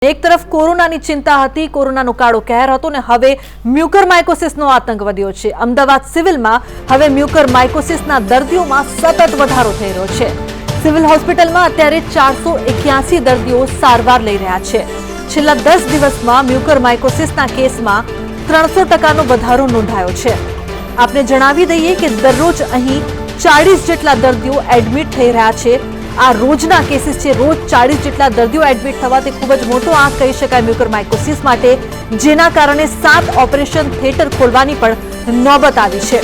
એક તરફ કોરોનાની ચિંતા હતી, કોરોનાનો કાળો કહેર હતો ને હવે મ્યુકરમાઇકોસિસનો આતંક વધ્યો છે। અમદાવાદ સિવિલમાં હવે મ્યુકરમાઇકોસિસના દર્દીઓમાં સતત વધારો થઈ રહ્યો છે। સિવિલ હોસ્પિટલમાં અત્યારે 481 દર્દીઓ સારવાર લઈ રહ્યા છે। છેલ્લા 10 દિવસમાં મ્યુકરમાઇકોસિસના કેસમાં 300% વધારો નોંધાયો છે। આપને જણાવી દઈએ કે દરરોજ અહીં 40 જેટલા દર્દીઓ એડમિટ થઈ રહ્યા છે। આ રોજના કેસીસ છે, રોજ 40 જેટલા દર્દીઓ એડમિટ થવા તે ખૂબ જ મોટો આંક કહી શકાય મ્યુકરમાઇકોસિસ માટે, જેના કારણે 7 ઓપરેશન થિયેટર ખોલવાની પણ નોબત આવી છે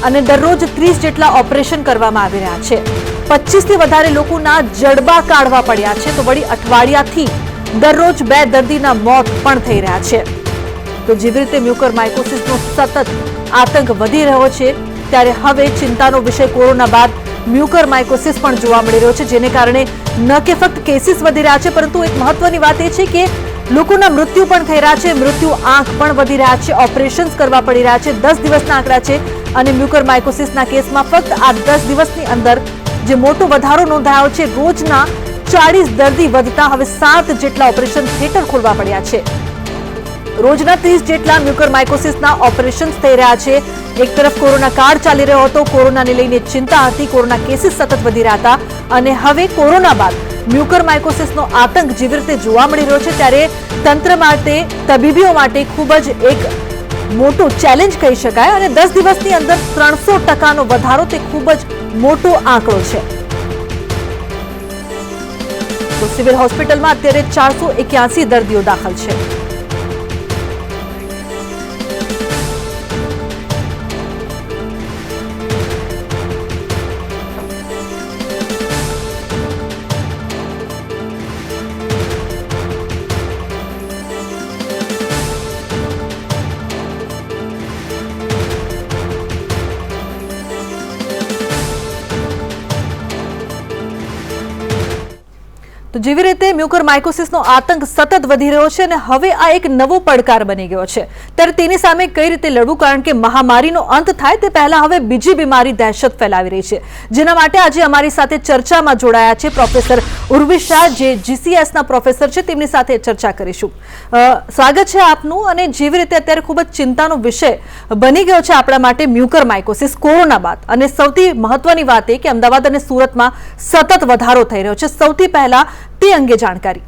અને દરરોજ 30 જેટલા ઓપરેશન કરવામાં આવી રહ્યા છે। 25 થી વધારે લોકોના જડબા કાઢવા પડ્યા છે, તો વળી અઠવાડિયાથી દરરોજ 2 દર્દીના મોત પણ થઈ રહ્યા છે। તો જેવી રીતે મ્યુકરમાઇકોસિસનો સતત આતંક વધી રહ્યો છે, ત્યારે હવે ચિંતાનો વિષય કોરોના બાદ મ્યુકરમાઇકોસિસ પણ જોવા મળી રહ્યો છે, જેને કારણે ન કે ફક્ત કેસીસ વધી રહ્યા છે, પરંતુ એક મહત્વની વાત એ છે કે લોકોના મૃત્યુ પણ થઈ રહ્યા છે, મૃત્યુ આંક પણ વધી રહ્યા છે, ઓપરેશન્સ કરવા પડી રહ્યા છે। 10 દિવસના આંકડા છે અને મ્યુકરમાઇકોસિસના કેસમાં ફક્ત આ 10 દિવસની અંદર જે મોટો વધારો નોંધાયો છે, રોજના 40 દર્દી વધતા હવે 7 જેટલા ઓપરેશન થિયેટર ખોલવા પડ્યા છે। રોજના 30 જેટલા મ્યુકરમાઇકોસિસના ઓપરેશન્સ થઈ રહ્યા છે। એક તરફ કોરોના કાળ ચાલી રહ્યો હતો, કોરોનાને લઈને ચિંતા હતી, કોરોના કેસીસ સતત વધી રહ્યા હતા અને હવે કોરોના બાદ મ્યુકરમાઇકોસિસનો આતંક જેવી રીતે જોવા મળી રહ્યો છે, ત્યારે તંત્ર માટે, તબીબીઓ માટે ખૂબ જ એક મોટો ચેલેન્જ કહી શકાય અને 10 દિવસની અંદર 300%નો વધારો તે ખૂબ જ મોટો આંકડો છે। તો સિવિલ હોસ્પિટલમાં અત્યારે 481 દર્દીઓ દાખલ છે। તો જેવી રીતે મ્યુકરમાઇકોસિસનો આતંક સતત વધી રહ્યો છે અને હવે આ એક નવો પડકાર બની ગયો છે, ત્યારે તેની સામે કઈ રીતે લડવું, કારણ કે મહામારીનો અંત થાય તે પહેલા હવે બીજી બીમારી દહેશત ફેલાવી રહી છે, જેના માટે આજે અમારી સાથે ચર્ચામાં જોડાયા છે પ્રોફેસર ઉર્વી શાહ, જે જીસીએસના પ્રોફેસર છે, તેમની સાથે ચર્ચા કરીશું। સ્વાગત છે આપનું। અને જેવી રીતે અત્યારે ખૂબ જ ચિંતાનો વિષય બની ગયો છે આપણા માટે મ્યુકરમાઇકોસિસ કોરોના બાદ, અને સૌથી મહત્વની વાત એ કે અમદાવાદ અને સુરતમાં સતત વધારો થઈ રહ્યો છે, સૌથી પહેલા તે અંગે જાણકારી।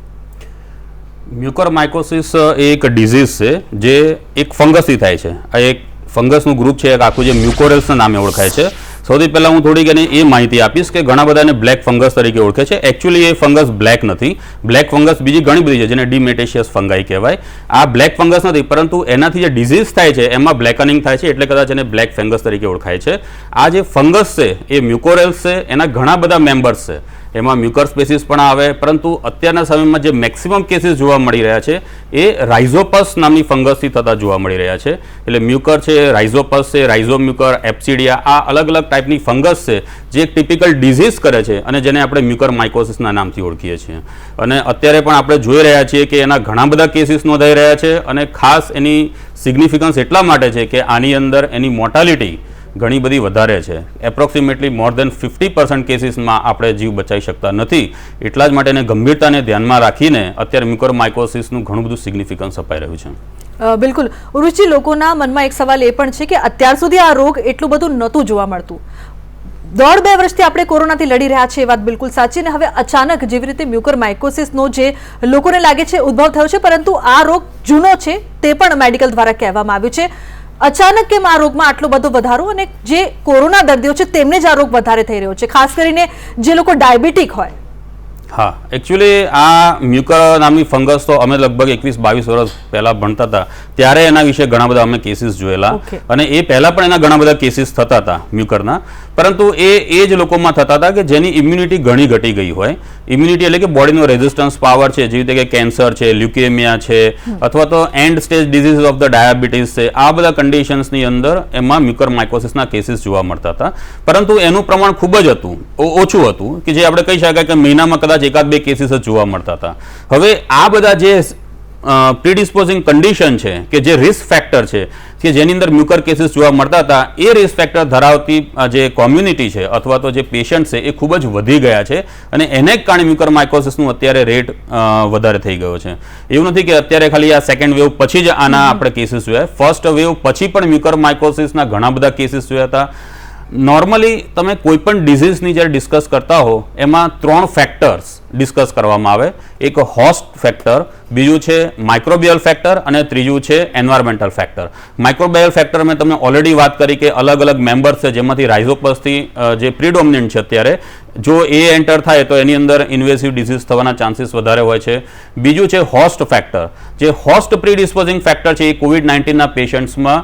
મ્યુકરમાઇકોસિસ એક ડિઝીઝ છે જે એક ફંગસથી થાય છે। આ એક ફંગસનું ગ્રુપ છે, એક આખું જે મ્યુકોરેલ્સના નામે ઓળખાય છે। સૌથી પહેલાં હું થોડીક એને એ માહિતી આપીશ કે ઘણા બધાને બ્લેક ફંગસ તરીકે ઓળખે છે। એકચ્યુઅલી એ ફંગસ બ્લેક નથી, બ્લેક ફંગસ બીજી ઘણી બધી છે, જેને ડિમેટેશિયસ ફંગાઈ કહેવાય। આ બ્લેક ફંગસ નથી, પરંતુ એનાથી જે ડિઝીઝ થાય છે એમાં બ્લેકનિંગ થાય છે, એટલે કદાચ એને બ્લેક ફંગસ તરીકે ઓળખાય છે। આ જે ફંગસ છે એ મ્યુકોરેલ્સ છે, એના ઘણા બધા મેમ્બર્સ છે, એમાં મ્યુકર સ્પેસીસ પણ આવે, પરંતુ અત્યારના સમયમાં જે મેક્સિમમ કેસીસ જોવા મળી રહ્યા છે એ રાઇઝોપસ નામની ફંગસથી થતા જોવા મળી રહ્યા છે। એટલે મ્યુકર છે, રાઇઝોપસ છે, રાઇઝોમ્યુકર, એપ્સિડિયા, આ અલગ અલગ ટાઈપની ફંગસ છે જે એક ટિપિકલ ડિઝીઝ કરે છે અને જેને આપણે મ્યુકરમાઇકોસિસના નામથી ઓળખીએ છીએ। અને અત્યારે પણ આપણે જોઈ રહ્યા છીએ કે એના ઘણા બધા કેસીસ નોંધાઈ રહ્યા છે અને ખાસ એની સિગ્નિફિકન્સ એટલા માટે છે કે આની અંદર એની મોર્ટાલિટી ઘણી બધી વધારે છે। એપ્રોક્સિમેટલી મોર દેન 50% કેસીસમાં આપણે જીવ બચાવી શકતા નથી, એટલા જ માટે એને ગંભીરતાને ધ્યાનમાં રાખીને અત્યારે મ્યુકરમાઇકોસિસનું ઘણું બધું સિગ્નિફિકન્સ અપાઈ રહ્યું છે। બિલકુલ ઉર્વિજી, લોકોના મનમાં એક સવાલ એ પણ છે કે અત્યાર સુધી આ રોગ એટલું બધું નહોતું જોવા મળતું, 1.5-2 વર્ષથી આપણે કોરોનાથી લડી રહ્યા છીએ, એ વાત બિલકુલ સાચી, અને હવે અચાનક જેવી રીતે મ્યુકરમાઇકોસિસનો જે લોકોને લાગે છે ઉદ્ભવ થયો છે, પરંતુ આ રોગ જૂનો છે તે પણ મેડિકલ દ્વારા કહેવામાં આવ્યું છે। અચાનક કેમ આ રોગમાં આટલો બધો વધારો, અને જે કોરોના દર્દીઓ છે તેમને જ આ રોગ વધારે થઈ રહ્યો છે, ખાસ કરીને જે લોકો ડાયાબિટીક હોય? હા, એકચ્યુઅલી આ મ્યુકર નામની ફંગસ તો અમે લગભગ 21-22 વર્ષ પહેલાં ભણતા હતા ત્યારે એના વિશે ઘણા બધા અમે કેસીસ જોયેલા, અને એ પહેલાં પણ એના ઘણા બધા કેસીસ થતા હતા મ્યુકરના, પરંતુ એ જ લોકોમાં થતા હતા કે જેની ઇમ્યુનિટી ઘણી ઘટી ગઈ હોય। ઇમ્યુનિટી એટલે કે બોડીનો રેઝિસ્ટન્સ પાવર છે, જેવી રીતે કે કેન્સર છે, લ્યુકેમિયા છે, અથવા તો and stage disease of the diabetes છે, આ બધા કન્ડિશન્સની અંદર એમાં મ્યુકરમાઇકોસિસના કેસીસ જોવા મળતા હતા, પરંતુ એનું પ્રમાણ ખૂબ જ હતું, ઓછું હતું, કે જે આપણે કહી શકાય કે મહિનામાં કદાચ 1-2 કેસીસ જ જોવા મળતા હતા। હવે આ બધા જે પ્રીડિસ્પોઝિંગ કન્ડિશન છે કે જે રિસ્ક ફેક્ટર છે કે જેની અંદર મ્યુકર કેસીસ જોવા મળતા હતા એ રિસ્ક ફેક્ટર ધરાવતી જે કોમ્યુનિટી છે અથવા તો જે પેશન્ટ છે એ ખૂબ જ વધી ગયા છે અને એને જ કારણે મ્યુકર માઇકોસિસનું અત્યારે રેટ વધારે થઈ ગયો છે. એવું નથી કે અત્યારે ખાલી આ સેકન્ડ વેવ પછી જ આના આપણે કેસીસ જોયા, ફર્સ્ટ વેવ પછી પણ મ્યુકર માઇકોસિસના ઘણા બધા કેસીસ જોયા હતા. નોર્મલી તમે કોઈ પણ ડિઝીઝની જ્યારે ડિસ્કસ કરતા હો એમાં 3 ફેક્ટર્સ ડિસ્કસ કરવામાં આવે. એક હોસ્ટ ફેક્ટર, બીજું છે માઇક્રોબિયલ ફેક્ટર અને ત્રીજું છે એન્વાયરમેન્ટલ ફેક્ટર. માઇક્રોબિયલ ફેક્ટર મેં તમને ઓલરેડી વાત કરી કે અલગ અલગ મેમ્બર્સ છે જેમાંથી રાઇઝોપસથી જે પ્રિડોમિનન્ટ છે અત્યારે, જો એ એન્ટર થાય તો એની અંદર ઇન્વેસિવ ડિઝીઝ થવાના ચાન્સીસ વધારે હોય છે. બીજું છે હોસ્ટ ફેક્ટર. જે હોસ્ટ પ્રીડિસ્પોઝિંગ ફેક્ટર છે એ કોવિડ-19ના પેશન્ટ્સમાં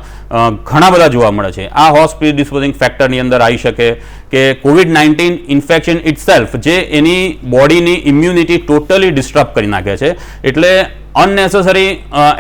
ઘણા બધા જોવા મળે છે. આ હોસ્ટ પ્રીડિસ્પોઝિંગ ફેક્ટરની અંદર આવી શકે કે કોવિડ-19 ઇન્ફેક્શન ઇટસેલ્ફ જે એની બોડીની ઇમ્યુનિટી ટોટલી ડિસ્ટર્બ કરી નાખે છે, એટલે અનનેસેસરી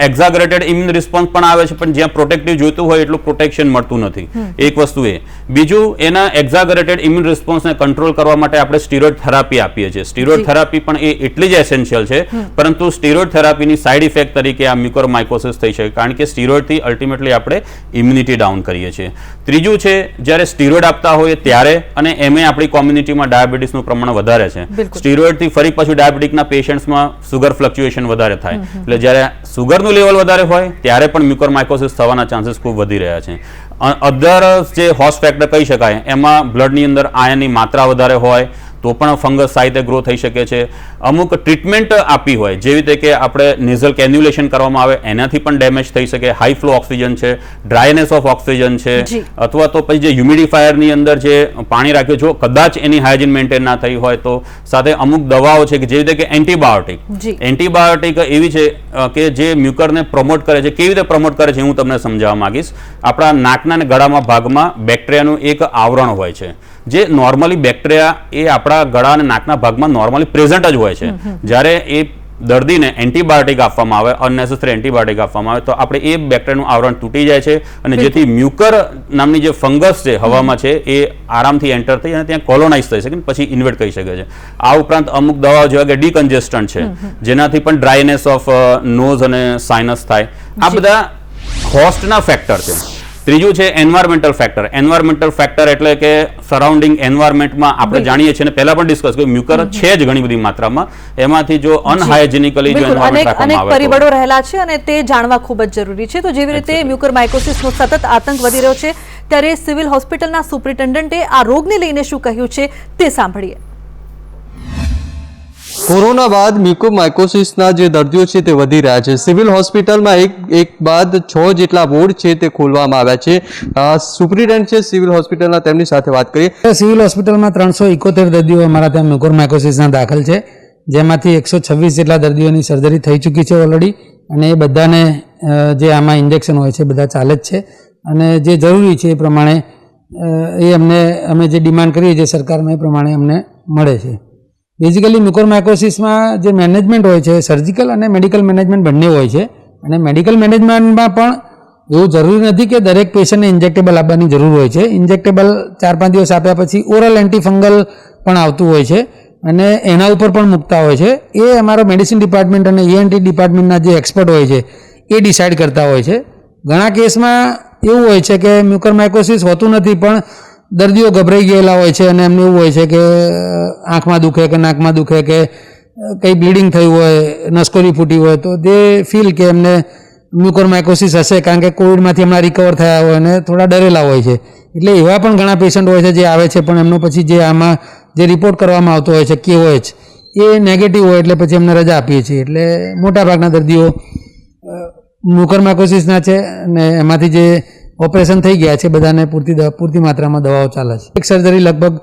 એક્ઝાગરેટેડ ઇમ્યુન રિસ્પોન્સ પણ આવે છે, પણ જ્યાં પ્રોટેક્ટિવ જોઈતું હોય એટલું પ્રોટેક્શન મળતું નથી. એક વસ્તુ એ. બીજું, એના એક્ઝાગરેટેડ ઇમ્યુન રિસ્પોન્સને કંટ્રોલ કરવા માટે આપણે સ્ટીરોઇડ થેરાપી આપીએ છીએ. સ્ટીરોઇડ થેરાપી પણ એ એટલી જ એસેન્શિયલ છે, પરંતુ સ્ટીરોઇડ થેરાપીની સાઇડ ઇફેક્ટ તરીકે આ મ્યુકર માઇકોસિસ થઈ શકે, કારણ કે સ્ટીરોઇડથી અલ્ટિમેટલી આપણે ઇમ્યુનિટી ડાઉન કરીએ છીએ. ત્રીજું છે, જ્યારે સ્ટીરોઇડ આપતા હોઈએ ત્યારે અને એમે આપણી કોમ્યુનિટીમાં ડાયાબિટીસનું પ્રમાણ વધારે છે. સ્ટીરોઇડથી ફરી પાછું ડાયાબિટીકના પેશન્ટ્સમાં સુગર ફ્લક્ચ્યુએશન વધારે થાય, એટલે જ્યારે સુગરનું લેવલ વધારે હોય ત્યારે પણ મ્યુકર માઇકોસિસ થવાના ચાન્સીસ ખૂબ વધી રહ્યા છે. અધર જે હોસ્ટ ફેક્ટર કહી શકાય એમાં બ્લડની અંદર આયનની માત્રા વધારે હોય તો પણ ફંગસ સાથે ગ્રો થઈ શકે છે. અમુક ટ્રીટમેન્ટ આપી હોય જેવી રીતે કે આપણે નેઝલ કેન્યુલેશન કરવામાં આવે એનાથી પણ ડેમેજ થઈ શકે. હાઈ ફ્લો ઓક્સિજન છે, ડ્રાયનેસ ઓફ ઓક્સિજન છે, અથવા તો પછી જે હ્યુમિડિફાયરની અંદર જે પાણી રાખ્યું, જો કદાચ એની હાઇજીન મેન્ટેન ના થઈ હોય તો સાથે અમુક દવાઓ છે કે જેવી રીતે કે એન્ટીબાયોટિક એવી છે કે જે મ્યુકરને પ્રમોટ કરે છે. કેવી રીતે પ્રમોટ કરે છે હું તમને સમજાવવા માંગીશ. આપણા નાકના અને ગળામાં ભાગમાં બેક્ટેરિયાનું એક આવરણ હોય છે, જે નોર્મલી બેક્ટેરિયા એ આપણા ગળા અને નાકના ભાગમાં નોર્મલી પ્રેઝન્ટ જ હોય છે. જ્યારે એ દર્દીને એન્ટીબાયોટિક આપવામાં આવે, અનનેસેસરી એન્ટીબાયોટિક આપવામાં આવે તો આપણે એ બેક્ટેરિયાનું આવરણ તૂટી જાય છે અને જેથી મ્યુકર નામની જે ફંગસ છે હવામાં છે એ આરામથી એન્ટર થઈ અને ત્યાં કોલોનાઇઝ થઈ શકે, પછી ઇન્વેટ કરી શકે છે. આ ઉપરાંત અમુક દવાઓ જેવા કે ડીકન્જેસ્ટન્ટ છે જેનાથી પણ ડ્રાયનેસ ઓફ નોઝ અને સાઇનસ થાય. આ બધા હોસ્ટના ફેક્ટર છે. ત્રીજું છે એન્વાયરમેન્ટલ ફેક્ટર. એન્વાયરમેન્ટલ ફેક્ટર એટલે કે સરાઉન્ડિંગ એન્વાયરમેન્ટમાં આપણે જાણીએ છીએ અને પહેલા પણ ડિસ્કસ કર્યું મ્યુકર છે જ ઘણી બધી માત્રામાં, એમાંથી જો અનહાઇજેનિકલી જો એન્વાયરમેન્ટ રાખવામાં આવે અનેક પરિબળો રહેલા છે અને તે જાણવા ખૂબ જ જરૂરી છે. તો જેવી રીતે મ્યુકર માઇકોસિસનો સતત આતંક વધી રહ્યો છે ત્યારે સિવિલ હોસ્પિટલના સુપ્રિન્ટેન્ડન્ટે આ રોગને લઈને શું કહ્યું છે તે સાંભળીએ. કોરોના બાદ મ્યુકોમાઇકોસિસના જે દર્દીઓ છે તે વધી રહ્યા છે. સિવિલ હોસ્પિટલમાં એક બાદ 6 જેટલા વોર્ડ છે તે ખોલવામાં આવ્યા છે. સુપ્રિન્ટેન્ડન્ટ છે સિવિલ હોસ્પિટલના, તેમની સાથે વાત કરીએ. સિવિલ હોસ્પિટલમાં 371 દર્દીઓ અમારા ત્યાં મ્યુકોમાઇકોસિસના દાખલ છે, જેમાંથી 126 જેટલા દર્દીઓની સર્જરી થઈ ચૂકી છે ઓલરેડી, અને એ બધાને જે આમાં ઇન્જેક્શન હોય છે બધા ચાલે જ છે અને જે જરૂરી છે એ પ્રમાણે અમે જે ડિમાન્ડ કરીએ છીએ સરકારમાં એ પ્રમાણે અમને મળે છે. બેઝિકલી મ્યુકોમાઇકોસિસમાં જે મેનેજમેન્ટ હોય છે સર્જિકલ અને મેડિકલ મેનેજમેન્ટ બંને હોય છે, અને મેડિકલ મેનેજમેન્ટમાં પણ એવું જરૂરી નથી કે દરેક પેશન્ટને ઇન્જેક્ટેબલ આપવાની જરૂર હોય છે. ઇન્જેક્ટેબલ 4-5 દિવસ આપ્યા પછી ઓરલ એન્ટીફંગલ પણ આવતું હોય છે અને એના ઉપર પણ મૂકતા હોય છે. એ અમારો મેડિસિન ડિપાર્ટમેન્ટ અને ENT ડિપાર્ટમેન્ટના જે એક્સપર્ટ હોય છે એ ડિસાઇડ કરતા હોય છે. ઘણા કેસમાં એવું હોય છે કે મ્યુકોમાઇકોસિસ હોતું નથી પણ દર્દીઓ ગભરાઈ ગયેલા હોય છે અને એમને એવું હોય છે કે આંખમાં દુખે કે નાકમાં દુખે કે કંઈ બ્લીડિંગ થયું હોય, નસકોરી ફૂટી હોય તો દે ફીલ કે એમને મ્યુકોમાઇકોસિસ હશે, કારણ કે કોવિડમાંથી હમણાં રિકવર થયા હોય અને થોડા ડરેલા હોય છે. એટલે એવા પણ ઘણા પેશન્ટ હોય છે જે આવે છે પણ એમનો પછી જે આમાં જે રિપોર્ટ કરવામાં આવતો હોય છે KOH એ નેગેટિવ હોય એટલે પછી એમને રજા આપીએ છીએ. એટલે મોટાભાગના દર્દીઓ મ્યુકોમાઇકોસિસના છે અને એમાંથી જે ઓપરેશન થઈ ગયા છે બધાને પૂરતી માત્રામાં દવાઓ ચાલે છે. એક સર્જરી લગભગ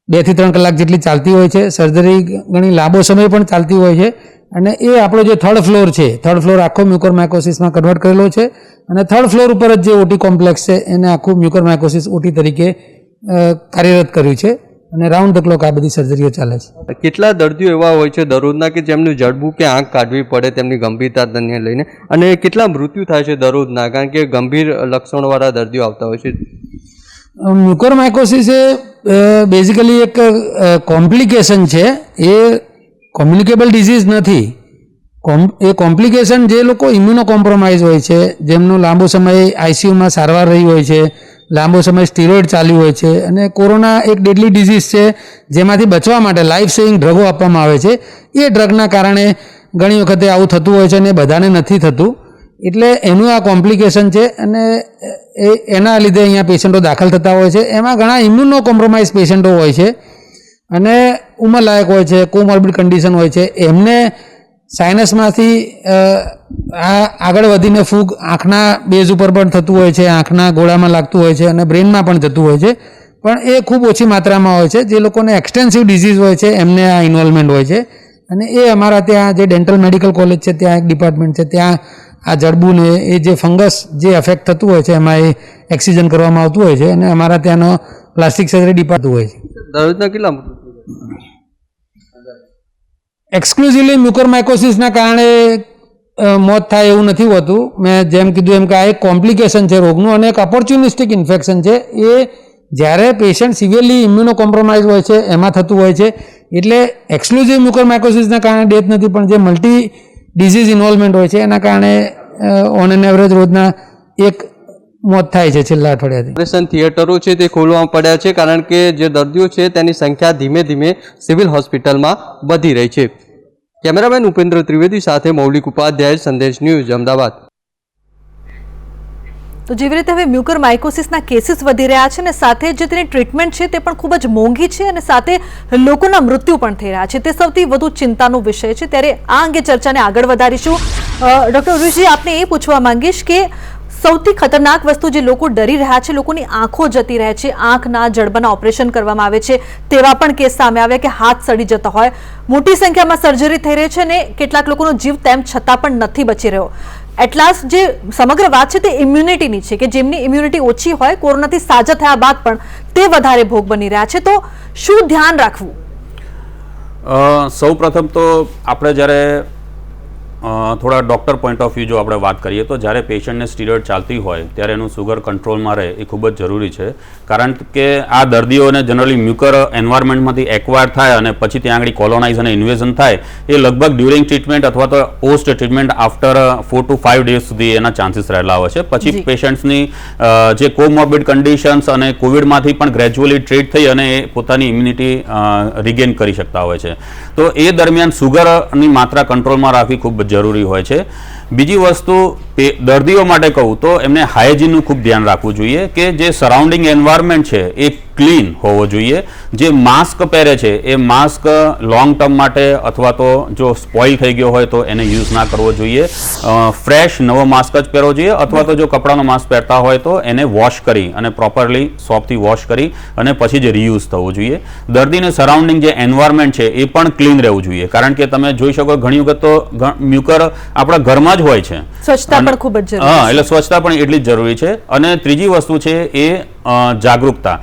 2 થી 3 કલાક જેટલી ચાલતી હોય છે. સર્જરી ઘણી લાંબો સમય પણ ચાલતી હોય છે અને એ આપણો જે 3rd ફ્લોર છે, 3rd ફ્લોર આખો મ્યુકોમાઇકોસિસમાં કન્વર્ટ કરેલો છે અને 3rd ફ્લોર ઉપર જ જે OT કોમ્પ્લેક્સ છે એને આખું મ્યુકોમાઇકોસિસ OT તરીકે કાર્યરત કર્યું છે અને રાઉન્ડ ધ ક્લોક આ બધી સર્જરીઓ ચાલે છે. કેટલા દર્દીઓ એવા હોય છે દરરોજના કે જેમને જડબું કે આંખ કાઢવી પડે તેમની ગંભીરતાને લઈને, અને કેટલા મૃત્યુ થાય છે દરરોજના, કારણ કે ગંભીર લક્ષણોવાળા દર્દીઓ આવતા હોય છે? મ્યુકોમાઇકોસિસ એ બેઝિકલી એક કોમ્પ્લિકેશન છે. એ કોમ્યુનિકેબલ ડિઝીઝ નથી. એ કોમ્પ્લિકેશન જે લોકો ઇમ્યુનો કોમ્પ્રોમાઇઝ હોય છે, જેમનું લાંબો સમય આઈસીયુમાં સારવાર રહી હોય છે, લાંબો સમય સ્ટીરોઇડ ચાલ્યું હોય છે, અને કોરોના એક ડેડલી ડિઝીઝ છે જેમાંથી બચવા માટે લાઈફ સેવિંગ ડ્રગો આપવામાં આવે છે. એ ડ્રગના કારણે ઘણી વખતે આવું થતું હોય છે અને બધાને નથી થતું. એટલે એનું આ કોમ્પ્લિકેશન છે અને એના લીધે અહીંયા પેશન્ટો દાખલ થતા હોય છે. એમાં ઘણા ઇમ્યુનો કોમ્પ્રોમાઇઝ પેશન્ટો હોય છે અને ઉંમરલાયક હોય છે, કોમોર્બિડ કન્ડિશન હોય છે. એમને સાઇનસમાંથી આગળ વધીને ફૂગ આંખના બેઝ ઉપર પણ થતું હોય છે, આંખના ગોળામાં લાગતું હોય છે અને બ્રેનમાં પણ જતું હોય છે. પણ એ ખૂબ ઓછી માત્રામાં હોય છે. જે લોકોને એક્સટેન્સિવ ડિઝીઝ હોય છે એમને આ ઇન્વોલ્વમેન્ટ હોય છે. અને એ અમારા ત્યાં જે ડેન્ટલ મેડિકલ કોલેજ છે ત્યાં એક ડિપાર્ટમેન્ટ છે, ત્યાં આ જડબું ને એ જે ફંગસ જે અફેક્ટ થતું હોય છે એમાં એ એક્સિઝન કરવામાં આવતું હોય છે અને અમારા ત્યાંનો પ્લાસ્ટિક સર્જરી ડિપાર્ટમેન્ટ હોય છે. દરરોજના કેટલા એક્સક્લુઝિવલી મ્યુકોરમાઇકોસિસના કારણે મોત થાય એવું નથી હોતું. મેં જેમ કીધું એમ કે આ એક કોમ્પ્લિકેશન છે રોગનું અને એક ઓપોર્ચ્યુનિસ્ટિક ઇન્ફેક્શન છે. એ જ્યારે પેશન્ટ સિવિયરલી ઇમ્યુનો કોમ્પ્રોમાઇઝ હોય છે એમાં થતું હોય છે. એટલે એક્સક્લુઝિવ મ્યુકોરમાઇકોસિસના કારણે ડેથ નથી, પણ જે મલ્ટી ડિઝીઝ ઇન્વોલ્વમેન્ટ હોય છે એના કારણે ઓન એન એવરેજ રોજના એક મોત થાય છે છેલ્લા અઠવાડિયાથી. ઓપરેશન થિયેટરો છે તે ખોલવામાં પડ્યા છે કારણ કે જે દર્દીઓ છે તેની સંખ્યા ધીમે ધીમે સિવિલ હોસ્પિટલમાં વધી રહી છે. કેમેરામેન ઉપેન્દ્ર ત્રિવેદી સાથે મૌલિક ઉપાધ્યાય, સંદેશ ન્યૂઝ, અમદાવાદ. તો જેવી રીતે હવે મ્યુકોરમાઇકોસિસના કેસીસ વધી રહ્યા છે અને સાથે જે તેની ટ્રીટમેન્ટ છે તે પણ ખૂબ જ મોંઘી છે અને સાથે લોકોના મૃત્યુ પણ થઈ રહ્યા છે, તે સૌથી વધુ ચિંતાનો વિષય છે. ત્યારે આ અંગે ચર્ચાને આગળ વધારીશું. ડૉક્ટર ઉર્વિશજી, આપને એ પૂછવા માંગીશ કે સૌથી ખતરનાક વસ્તુ જે લોકો ડરી રહ્યા છે, લોકોની આંખો જતી રહે છે, આંખના જડબાના ઓપરેશન કરવામાં આવે છે, તેવા પણ કેસ સામે આવ્યા કે હાથ સડી જતા હોય, મોટી સંખ્યામાં સર્જરી થઈ રહી છે અને કેટલાક લોકોનો જીવ તેમ છતાં પણ નથી બચી રહ્યો. એટલાસ જે સમગ્ર વાત છે તે ઇમ્યુનિટીની છે કે જેમની ઇમ્યુનિટી ઓછી હોય, કોરોનાથી સાજા થયા બાદ પણ તે વધારે ભોગ બની રહ્યા છે. તો શું ધ્યાન રાખવું? સૌ પ્રથમ તો આપણે જ્યારે થોડા ડૉક્ટર પોઈન્ટ ઓફ વ્યૂ જો આપણે વાત કરીએ તો જ્યારે પેશન્ટને સ્ટીરોઇડ ચાલતી હોય ત્યારે એનું સુગર કંટ્રોલમાં રહે એ ખૂબ જ જરૂરી છે. કારણ કે આ દર્દીઓને જનરલી મ્યુકર એન્વાયરમેન્ટમાંથી એક્વાયર થાય અને પછી ત્યાં આગળ કોલોનાઇઝ અને ઇન્વેઝન થાય એ લગભગ ડ્યુરિંગ ટ્રીટમેન્ટ અથવા તો post treatment after 4 to 5 days સુધી એના ચાન્સીસ રહેલા હોય છે. પછી પેશન્ટ્સની જે કોમોર્બિડ કન્ડિશન્સ અને કોવિડમાંથી પણ ગ્રેજ્યુઅલી ટ્રીટ થઈ અને એ પોતાની ઇમ્યુનિટી રિગેન કરી શકતા હોય છે. તો એ દરમિયાન સુગરની માત્રા કંટ્રોલમાં રાખવી ખૂબ જરૂરી હોય છે. બીજી વસ્તુ દર્દીઓ માટે કહું તો એમને હાઇજીનનું ખૂબ ધ્યાન રાખવું જોઈએ કે જે સરાઉન્ડિંગ એન્વાયરમેન્ટ છે એ ક્લીન હોવો જોઈએ. જે માસ્ક પહેરે છે એ માસ્ક લોંગ ટર્મ માટે અથવા તો જો સ્પોઇલ થઈ ગયો હોય તો એને યુઝ ના કરવો જોઈએ. ફ્રેશ નવો માસ્ક જ પહેરવો જોઈએ અથવા તો જો કપડાનો માસ્ક પહેરતા હોય તો એને વોશ કરી અને પ્રોપરલી સોપથી વોશ કરી અને પછી જ રીયુઝ થવું જોઈએ. દર્દીને સરાઉન્ડિંગ જે એન્વાયરમેન્ટ છે એ પણ ક્લીન રહેવું જોઈએ. કારણ કે તમે જોઈ શકો ઘણી વખત તો મ્યુકર આપણા ઘરમાં જ હોય છે. સ્વચ્છતા પણ ખૂબ જ જરૂરી છે. એટલે સ્વચ્છતા પણ એટલી જ જરૂરી છે. અને ત્રીજી વસ્તુ છે એ જાગૃતતા.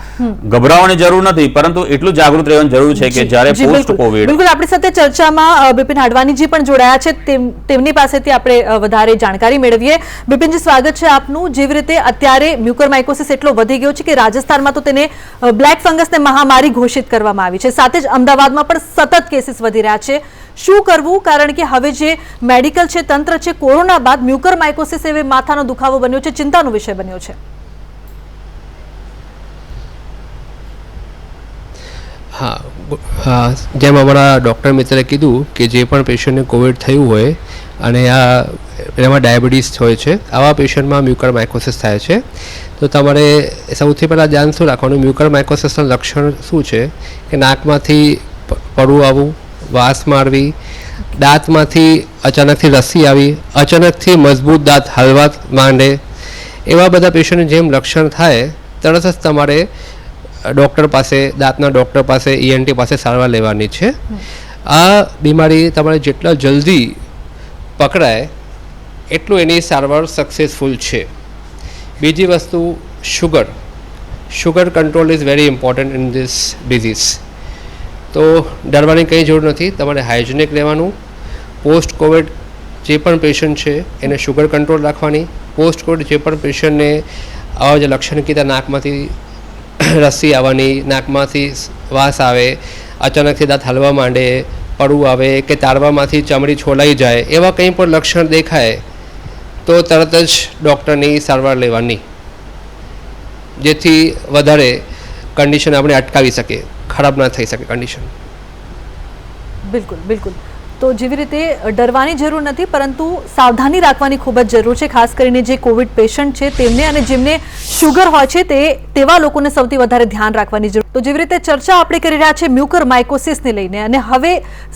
ગભરાવાની જરૂર નથી, પરંતુ એટલું જાગૃત રહેવાની જરૂર છે કે જ્યારે પોસ્ટ કોવિડ. બિલકુલ, આપણી સાથે ચર્ચામાં બિપિન હાડવાનીજી પણ જોડાયા છે, તેમની પાસેથી આપણે વધારે જાણકારી મેળવીએ. બિપિનજી, સ્વાગત છે આપનું. જેવી રીતે અત્યારે મ્યુકોરમાઇકોસિસ એટલો વધી ગયો છે કે રાજસ્થાનમાં તો તેને બ્લેક ફંગસને મહામારી ઘોષિત કરવામાં આવી છે. સાથે જ અમદાવાદમાં પણ સતત કેસીસ વધી રહ્યા છે. શું કરવું? કારણ કે હવે જે મેડિકલ છે, તંત્ર છે, કોરોના બાદ મ્યુકોરમાઇકોસિસ એવે માથાનો દુખાવો બન્યો છે, ચિંતાનો વિષય બન્યો છે. હા, જેમ અમારા ડૉક્ટર મિત્રે કીધું કે જે પણ પેશન્ટને કોવિડ થયું હોય અને એમાં ડાયાબિટીસ હોય છે, આવા પેશન્ટમાં મ્યુકોરમાઇકોસિસ થાય છે. તો તમારે સૌથી પહેલાં ધ્યાન શું રાખવાનું? મ્યુકોરમાઇકોસિસના લક્ષણ શું છે કે નાકમાંથી પડવું આવવું, વાસ મારવી, દાંતમાંથી અચાનકથી રસી આવી, અચાનકથી મજબૂત દાંત હલવા માંડે, એવા બધા પેશન્ટને જેમ લક્ષણ થાય તરત જ તમારે ડૉક્ટર પાસે, દાંતના ડૉક્ટર પાસે, ENT પાસે સારવાર લેવાની છે. આ બીમારી તમારે જેટલા જલ્દી પકડાય એટલું એની સારવાર સક્સેસફુલ છે. બીજી વસ્તુ sugar control is very important in this disease. તો ડરવાની કંઈ જરૂર નથી, તમારે હાઇજેનિક રહેવાનું. પોસ્ટ કોવિડ જે પણ પેશન્ટ છે એને શુગર કંટ્રોલ રાખવાની. પોસ્ટ કોવિડ જે પણ પેશન્ટને આવા જે લક્ષણ કીધા, નાકમાંથી રસી આવવાની, નાકમાંથી વાસ આવે, અચાનકથી દાંત હલવા માંડે, પડવું આવે કે તારવામાંથી ચમડી છોલાઈ જાય એવા કંઈ પણ લક્ષણ દેખાય તો તરત જ ડૉક્ટરની સારવાર લેવાની, જેથી વધારે કન્ડિશન આપણે અટકાવી શકીએ, ખરાબ ના થઈ શકે કન્ડિશન. બિલકુલ બિલકુલ. તો જેવી રીતે ડરવાની જરૂર નથી, પરંતુ સાવધાની રાખવાની ખૂબ જ જરૂર છે, ખાસ કરીને જે કોવિડ પેશન્ટ છે તેમને અને જેમને શુગર હોય છે તેવા લોકોને સૌથી વધારે ધ્યાન રાખવાની જરૂર. તો જેવી રીતે ચર્ચા આપણે કરી રહ્યા છે મ્યુકરમાઇકોસિસને લઈને, અને હવે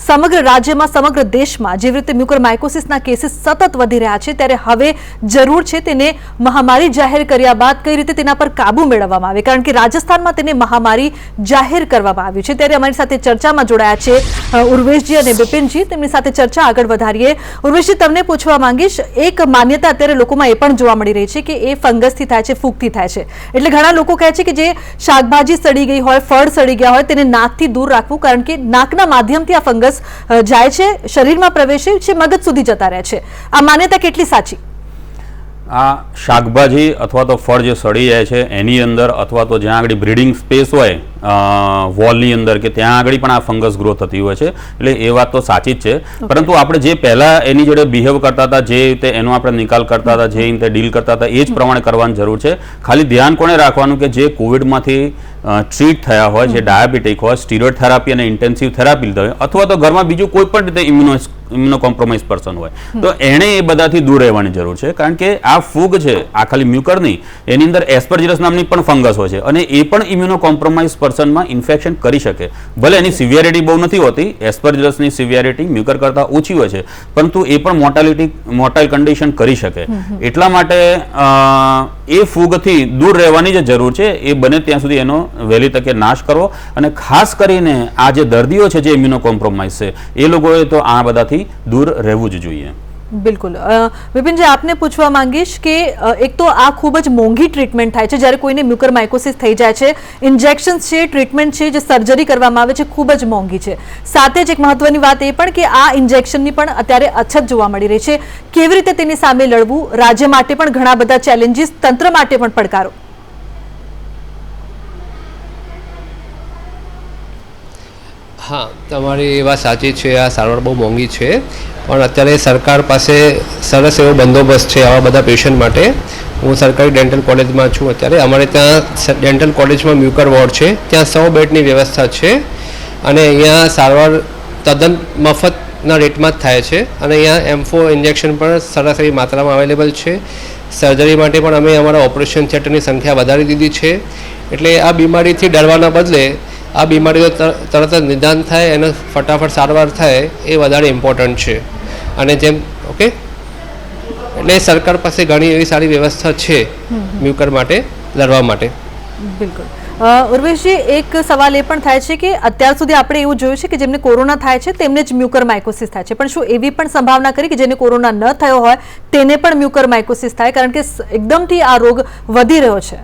સમગ્ર રાજ્યમાં સમગ્ર દેશમાં જેવી રીતે મ્યુકરમાઇકોસિસના કેસીસ સતત વધી રહ્યા છે, ત્યારે હવે જરૂર છે તેને મહામારી જાહેર કર્યા બાદ કઈ રીતે તેના પર કાબુ મેળવવામાં આવે, કારણ કે રાજસ્થાનમાં તેને મહામારી જાહેર કરવામાં આવ્યું છે. ત્યારે અમારી સાથે ચર્ચામાં જોડાયા છે ઉર્વેશજી અને બિપિનજી. તેમની સાથે ચર્ચા આગળ વધારીએ. ઉર્વેશજી, તમને પૂછવા માંગીશ, એક માન્યતા અત્યારે લોકોમાં એ પણ જોવા મળી રહી છે કે એ ફંગસથી થાય છે, ફૂગથી થાય છે. એટલે ઘણા લોકો કહે છે કે જે શાકભાજી સડી ગઈ હોય, ફળ સડી ગયા હોય, તેને નાકથી દૂર રાખવું, કારણ કે નાકના માધ્યમથી આ ફંગસ જાય છે, શરીરમાં પ્રવેશે છે, મગજ સુધી જતા રહે છે. આ માન્યતા કેટલી સાચી? આ શાકભાજી અથવા તો ફળ જે સડી જાય છે એની અંદર, અથવા તો જ્યાં આગળ બ્રીડિંગ સ્પેસ હોય વોલની અંદર, કે ત્યાં આગળ પણ આ ફંગસ ગ્રો થતી હોય છે. એટલે એ વાત તો સાચી જ છે, પરંતુ આપણે જે પહેલાં એની જોડે બિહેવ કરતા હતા, જે રીતે એનો આપણે નિકાલ કરતા હતા, જે રીતે ડીલ કરતા હતા, એ જ પ્રમાણે કરવાની જરૂર છે. ખાલી ધ્યાન કોને રાખવાનું કે જે કોવિડમાંથી ટ્રીટ થયા હોય, જે ડાયાબિટીક હોય, સ્ટીરોઇડ થેરાપી અને ઇન્ટેન્સિવ થેરાપી લીધા હોય, અથવા તો ઘરમાં બીજું કોઈ પણ રીતે ઇમ્યુનો કોમ્પ્રોમાઇઝ પર્સન હોય, તો એણે એ બધાથી દૂર રહેવાની જરૂર છે. કારણ કે આ ફૂગ છે, આ ખાલી મ્યુકરની, એની અંદર એસ્પરજિલસ નામની પણ ફંગસ હોય છે, અને એ પણ ઇમ્યુનો કોમ્પ્રોમાઇઝ પર્સનમાં ઇન્ફેક્શન કરી શકે. ભલે એની સિવિયરિટી બહુ નથી હોતી, એસ્પરજિલસની સિવિયરિટી મ્યુકર કરતાં ઓછી હોય છે, પરંતુ એ પણ મોર્ટાઇલ કન્ડિશન કરી શકે. એટલા માટે એ ફૂગથી દૂર રહેવાની જે જરૂર છે, એ બને ત્યાં સુધી એનો વહેલી તકે નાશ કરવો. અને ખાસ કરીને આ જે દર્દીઓ છે જે ઇમ્યુનો કોમ્પ્રોમાઇઝ છે, એ લોકોએ તો આ બધાથી દૂર રહેવું જ જોઈએ. બિલકુલ. વિપિનજી, આપને પૂછવા માંગીશ કે એક તો આ ખૂબ જ મોંઘી ટ્રીટમેન્ટ થાય છે જ્યારે કોઈને મ્યુકરમાઇકોસિસ થઈ જાય છે. ઇન્જેક્શન્સ છે, ટ્રીટમેન્ટ છે, જે સર્જરી કરવામાં આવે છે, ખૂબ જ મોંઘી છે. સાથે જ એક મહત્વની વાત એ પણ કે આ ઇન્જેક્શનની પણ અત્યારે અછત જોવા મળી રહી છે. કેવી રીતે તેની સામે લડવું? રાજ્ય માટે પણ ઘણા બધા ચેલેન્જીસ, તંત્ર માટે પણ પડકારો. હા, તમારી એ વાત સાચી છે, આ સારવાર બહુ મોંઘી છે, પણ અત્યારે સરકાર પાસે સરસ એવો બંદોબસ્ત છે આવા બધા પેશન્ટ માટે. હું સરકારી ડેન્ટલ કોલેજમાં છું અત્યારે. અમારે ત્યાં ડેન્ટલ કોલેજમાં મ્યુકર વોર્ડ છે, ત્યાં 100 બેડની વ્યવસ્થા છે, અને અહીંયા સારવાર તદ્દન મફતના રેટમાં જ થાય છે. અને અહીંયા M4 ઇન્જેક્શન પણ સરસ એવી માત્રામાં અવેલેબલ છે. સર્જરી માટે પણ અમે અમારા ઓપરેશન થિયેટરની સંખ્યા વધારી દીધી છે. એટલે આ બીમારીથી ડરવાના બદલે આ બીમારીઓ તરત જ નિદાન થાય અને ફટાફટ સારવાર થાય એ વધારે ઇમ્પોર્ટન્ટ છે. અને જેમ એટલે સરકાર પાસે ઘણી એવી સારી વ્યવસ્થા છે મ્યુકર માટે લડવા માટે. બિલકુલ. ઉર્વેશજી, એક સવાલ એ પણ થાય છે કે અત્યાર સુધી આપણે એવું જોયું છે કે જેમને કોરોના થાય છે તેમને જ મ્યુકરમાઇકોસિસ થાય છે, પણ શું એવી પણ સંભાવના કરી કે જેને કોરોના ન થયો હોય તેને પણ મ્યુકરમાઇકોસિસ થાય, કારણ કે એકદમથી આ રોગ વધી રહ્યો છે?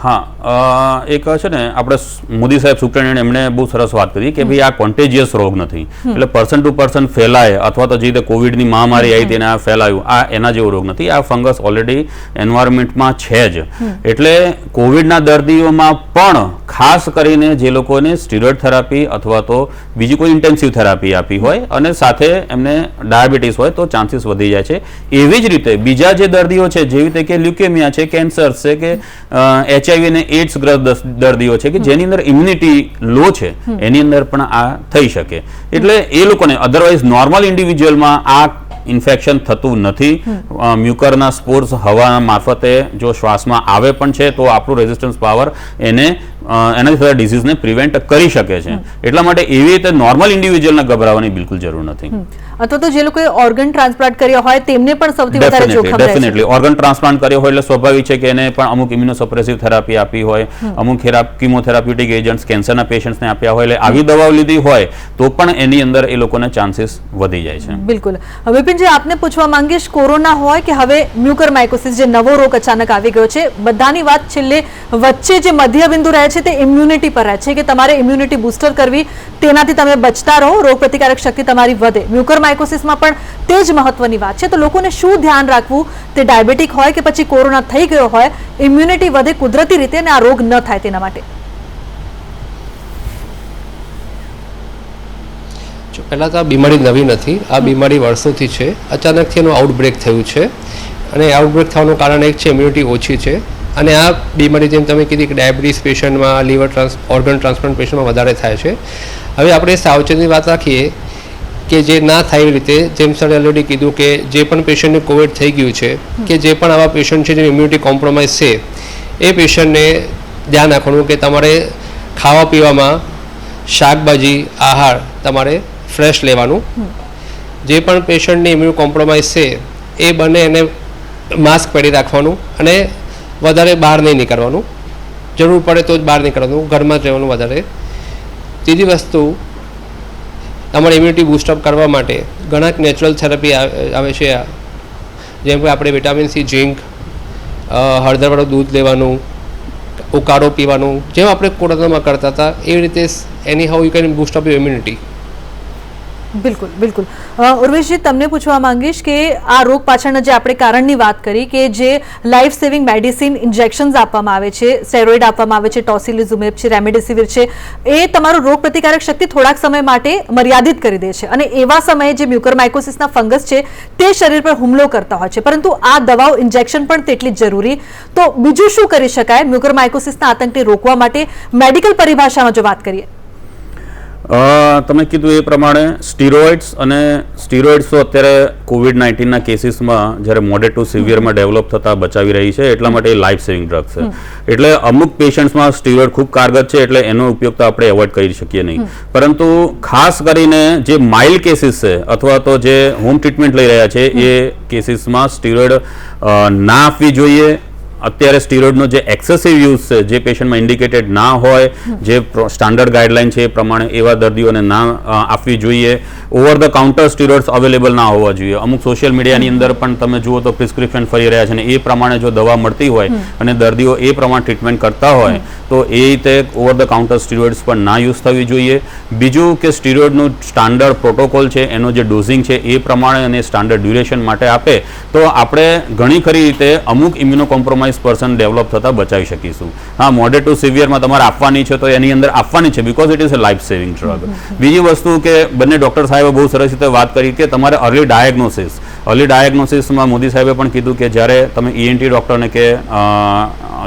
હા, એક છે ને, આપણે મોદી સાહેબ સુપ્રિન્ટેન્ડન્ટ એમણે બહુ સરસ વાત કરી કે ભાઈ આ કોન્ટેજિયસ રોગ નથી, એટલે પર્સન ટુ પર્સન ફેલાય, અથવા તો જે રીતે કોવિડની મહામારી આવી તેને આ ફેલાયું, આ એના જેવો રોગ નથી. આ ફંગસ ઓલરેડી એન્વાયરમેન્ટમાં છે જ. એટલે કોવિડના દર્દીઓમાં પણ ખાસ કરીને જે લોકોને સ્ટીરોઇડ થેરાપી અથવા તો બીજી કોઈ ઇન્ટેન્સિવ થેરાપી આપી હોય અને સાથે એમને ડાયાબિટીસ હોય તો ચાન્સીસ વધી જાય છે. એવી જ રીતે બીજા જે દર્દીઓ છે, જેવી રીતે કે લ્યુકેમિયા છે, કેન્સર છે, કે HIV અને એડ્સ ગ્રસ્ત દર્દીઓ છે કે જેની અંદર ઇમ્યુનિટી લો છે, એની અંદર પણ આ થઈ શકે. એટલે એ લોકોને અધરવાઇઝ નોર્મલ ઇન્ડિવિજ્યુઅલમાં આ ઇન્ફેક્શન થતું નથી. મ્યુકરના સ્પોર્સ હવા મારફતે જો શ્વાસમાં આવે પણ છે તો આપણું રેઝિસ્ટન્સ પાવર એનાથી થતા ડિઝીઝને પ્રિવેન્ટ કરી શકે છે. એટલા માટે એવી રીતે નોર્મલ ઇન્ડિવિજ્યુઅલને ગભરાવાની બિલકુલ જરૂર નથી. અથવા તો જે લોકોએ ઓર્ગન ટ્રાન્સપ્લાન્ટ કર્યા હોય તેમને પણ સૌથી વધારે જોખમ રહે છે. ડેફિનેટલી ઓર્ગન ટ્રાન્સપ્લાન્ટ કર્યો હોય એટલે સ્વાભાવિક છે કે એને પણ અમુક ઇમ્યુનોસપ્રેસિવ થેરાપી આપી હોય, અમુક કિમોથેરાપ્યુટિક એજન્ટ્સ કેન્સરના પેશન્ટ્સને આપ્યા હોય, એટલે આવી દવાઓ લીધી હોય તો પણ એની અંદર એ લોકોને ચાન્સીસ વધી જાય છે. બિલકુલ. વિપિનજી, આપને પૂછવા માંગીશ, કોરોના હોય કે હવે મ્યુકરમાઇકોસિસ જે નવો રોગ અચાનક આવી ગયો છે, બધાની વાત છેલ્લે વચ્ચે જે મધ્ય બિંદુ રહે છે તે ઇમ્યુનિટી પર રહે છે કે તમારે ઇમ્યુનિટી બૂસ્ટર કરવી, તેનાથી તમે બચતા રહો, રોગ પ્રતિકારક શક્તિ તમારી વધે. મ્યુકરમાઇકોસિસમાં પણ તે જ મહત્વની વાત છે. તો લોકોને શું ધ્યાન રાખવું, તે ડાયાબિટીક હોય કે પછી કોરોના થઈ ગયો હોય, ઇમ્યુનિટી વધે કુદરતી રીતે અને આ રોગ ન થાય તેના માટે? પહેલાં તો આ બીમારી નવી નથી, આ બીમારી વર્ષોથી છે. અચાનકથી એનું આઉટબ્રેક થયું છે અને આઉટબ્રેક થવાનું કારણ એક છે ઇમ્યુનિટી ઓછી છે. અને આ બીમારી જેમ તમે કીધી કે ડાયાબિટીસ પેશન્ટમાં, લીવર ઓર્ગન ટ્રાન્સપ્લાન્ટ પેશન્ટમાં વધારે થાય છે. હવે આપણે સાવચેતીની વાત રાખીએ કે જે ના થાય એવી રીતે, જેમ સરે ઓલરેડી કીધું કે જે પણ પેશન્ટને કોવિડ થઈ ગયું છે કે જે પણ આવા પેશન્ટ છે જેની ઇમ્યુનિટી કોમ્પ્રોમાઇઝ છે, એ પેશન્ટને ધ્યાન રાખવાનું કે તમારે ખાવા પીવામાં શાકભાજી, આહાર તમારે ફ્રેશ લેવાનું. જે પણ પેશન્ટની ઇમ્યુન કોમ્પ્રોમાઇઝ છે એ બને એને માસ્ક પહેરી રાખવાનું અને વધારે બહાર નહીં નીકળવાનું. જરૂર પડે તો જ બહાર નીકળવાનું, ઘરમાં જ રહેવાનું વધારે. ત્રીજી વસ્તુ, તમારે ઇમ્યુનિટી બૂસ્ટઅપ કરવા માટે ઘણા નેચરલ થેરાપી આવે છે, જેમ કે આપણે વિટામિન સી, ઝીંક, હળદરવાળું દૂધ લેવાનું, ઉકાળો પીવાનું, જેમ આપણે કોરોનામાં કરતા હતા એવી રીતે એની how you can boost up your immunity. બિલકુલ બિલકુલ. ઉર્વેશજી, તમને પૂછવા માંગીશ કે આ રોગ પાછળના જે આપણે કારણની વાત કરી કે જે લાઈફ સેવિંગ મેડિસિન ઇન્જેક્શન્સ આપવામાં આવે છે, સ્ટેરોઇડ આપવામાં આવે છે, ટોસિલિઝુમેબ છે, રેમડેસિવિર છે, એ તમારું રોગ પ્રતિકારક શક્તિ થોડાક સમય માટે મર્યાદિત કરી દે છે અને એવા સમયે જે મ્યુકરમાઇકોસિસના ફંગસ છે તે શરીર પર હુમલો કરતા હોય છે. પરંતુ આ દવાઓ, ઇન્જેક્શન પણ તેટલી જ જરૂરી. તો બીજું શું કરી શકાય મ્યુકરમાઇકોસિસના આતંકને રોકવા માટે મેડિકલ પરિભાષામાં જો વાત કરીએ? તમે કીધું એ પ્રમાણે સ્ટીરોઇડ્સ તો અત્યારે COVID-19ના કેસીસમાં જ્યારે મોડરેટ ટુ સિવિયરમાં ડેવલપ થતા બચાવી રહી છે, એટલા માટે લાઈફ સેવિંગ ડ્રગ છે. એટલે અમુક પેશન્ટ્સમાં સ્ટીરોઇડ ખૂબ કારગર છે, એટલે એનો ઉપયોગ તો આપણે એવોઇડ કરી શકીએ નહીં. પરંતુ ખાસ કરીને જે માઇલ્ડ કેસીસ છે અથવા તો જે હોમ ટ્રીટમેન્ટ લઈ રહ્યા છે એ કેસીસમાં સ્ટીરોઇડ ના આપવી જોઈએ. અત્યારે સ્ટીરોઇડનો જે એક્સેસિવ યુઝ છે, જે પેશન્ટમાં ઇન્ડિકેટેડ ના હોય, જે સ્ટાન્ડર્ડ ગાઈડલાઇન છે એ પ્રમાણે એવા દર્દીઓને ના આપવી જોઈએ. Over the counter steroids available ના હોવા જોઈએ. અમુક સોશિયલ મીડિયાની અંદર પણ તમે જુઓ તો પ્રિસ્ક્રિપ્શન ફરી રહ્યા છે અને એ પ્રમાણે જો દવા મળતી હોય અને દર્દીઓ એ પ્રમાણે ટ્રીટમેન્ટ કરતા હોય તો એ રીતે ઓવર ધ કાઉન્ટર સ્ટીરોઇડ્સ પણ ના યુઝ થવી જોઈએ. બીજું કે સ્ટીરોઇડનું સ્ટાન્ડર્ડ પ્રોટોકોલ છે, એનો જે ડોઝિંગ છે એ પ્રમાણે અને સ્ટાન્ડર્ડ ડ્યુરેશન માટે આપે તો આપણે ઘણી ખરી રીતે અમુક ઇમ્યુનો કોમ્પ્રોમાઇઝ પર્સન ડેવલપ થતા બચાવી શકીશું. હા, મોડરેટ ટુ સિવિયરમાં તમારે આપવાની છે તો એની અંદર આપવાની છે, because it is a life saving drug. બીજી વસ્તુ કે બંને ડૉક્ટર સાહેબે બહુ સરસ રીતે વાત કરી કે તમારે અર્લી ડાયગ્નોસિસમાં મોદી સાહેબે પણ કીધું કે જ્યારે તમે ENT ડૉક્ટરને કે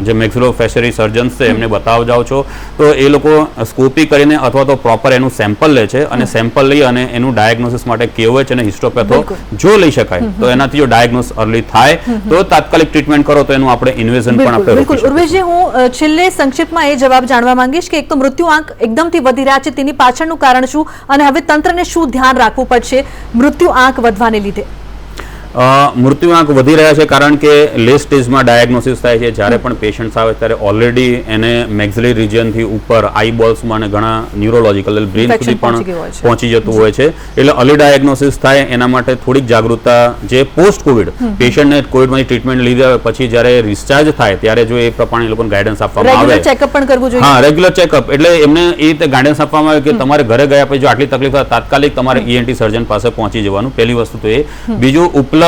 જે મેક્સિલોફેશિયરી સર્જન્સ છે એમને બતાવ જાઓ છો તો એ લોકો સ્કોપી કરીને અથવા તો પ્રોપર એનું સેમ્પલ લે છે અને સેમ્પલ લઈ અને એનું ડાયગ્નોસિસ માટે KOH અને હિસ્ટોપેથો જો લઈ શકાય તો એનાથી જો ડાયગ્નોસ અર્લી થાય તો તાત્કાલિક ટ્રીટમેન્ટ કરો તો એનું આપણે ઇન્વેઝન પણ આપણે રોકી શકીએ. ઉર્વેશજી, હું છેલ્લે સંક્ષિપ્તમાં એ જવાબ જાણવા માંગીશ કે એક તો મૃત્યુ આંક એકદમથી વધી રહ્યા છે, તેની પાછળનું કારણ શું અને હવે તંત્રને શું ધ્યાન રાખવું પડશે મૃત્યુ આંક વધવાને લીધે? મૃત્યુઆંક વધી રહ્યા છે કારણ કે લેટ સ્ટેજમાં ડાયગ્નોસિસ થાય છે. જ્યારે પણ પેશન્ટ્સ આવે ત્યારે ઓલરેડી એને મેક્સિલરી રિજિયનથી ઉપર આઈબોલ્સમાં અને ઘણા ન્યુરોલોજીકલ બ્રેન સુધી પણ પહોંચી જતું હોય છે. એટલે અર્લી ડાયગ્નોસિસ થાય એના માટે થોડીક જાગૃતતા, જે પોસ્ટ કોવિડ પેશન્ટને કોવિડમાંથી ટ્રીટમેન્ટ લીધા પછી જ્યારે ડિસ્ચાર્જ થાય ત્યારે જો એ પ્રમાણે લોકોને ગાઈડન્સ આપવામાં આવે, રેગ્યુલર ચેકઅપ પણ કરવું જોઈએ. હા, રેગ્યુલર ચેકઅપ, એટલે એમને એ રીતે ગાઈડન્સ આપવામાં આવે કે તમારે ઘરે ગયા પછી જો આટલી તકલીફ થાય તાત્કાલિક તમારે ENT સર્જન પાસે પહોંચી જવાનું. પહેલી વસ્તુ તો એ. બીજું, ઉપલબ્ધ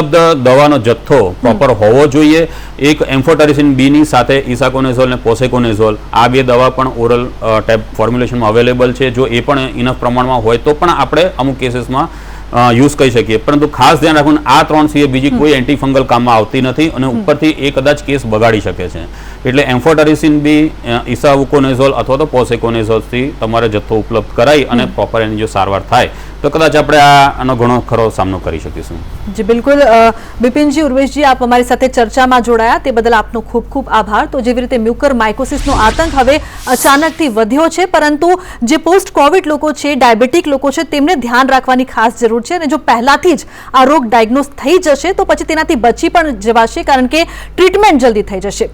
દવાનો જથ્થો પ્રોપર હોવો જોઈએ. એક એમ્ફોટેરિસિન B ની સાથે ઇસાકોનેઝોલ અને પોસેકોનેઝોલ, આ બે દવા પણ ઓરલ ટેબ ફોર્મ્યુલેશનમાં અવેલેબલ છે. જો એ પણ ઇનફ પ્રમાણમાં હોય તો પણ આપણે અમુક કેસીસમાં યુઝ કરી શકીએ. પરંતુ ખાસ ધ્યાન રાખવું, આ 3 સિવાય બીજી કોઈ એન્ટીફંગલ કામમાં આવતી નથી અને ઉપરથી એ કદાચ કેસ બગાડી શકે છે. એટલે એમ્ફોટેરિસિન B, ઇસાવુકોનેઝોલ અથવા તો પોસેકોનેઝોલથી તમારે જથ્થો ઉપલબ્ધ કરાવી અને પ્રોપર એની જો સારવાર થાય તો કદાચ આપણે આનો ઘણો ખરો સામનો કરી શકીશું. જી બિલકુલ. બિપિનજી, ઉર્વેશજી, આપ અમારી સાથે ચર્ચામાં જોડાયા તે બદલ આપનો ખૂબ ખૂબ આભાર. તો જેવી રીતે મ્યુકરમાઇકોસિસનો આતંક હવે અચાનકથી વધ્યો છે, પરંતુ જે પોસ્ટ કોવિડ લોકો છે, ડાયાબિટીક લોકો છે, તેમને ધ્યાન રાખવાની ખાસ જરૂર છે અને જો પહેલાથી જ આ રોગ ડાયગ્નોસ થઈ જશે તો પછી તેનાથી બચી પણ જવાશે કારણ કે ટ્રીટમેન્ટ જલ્દી થઈ જશે.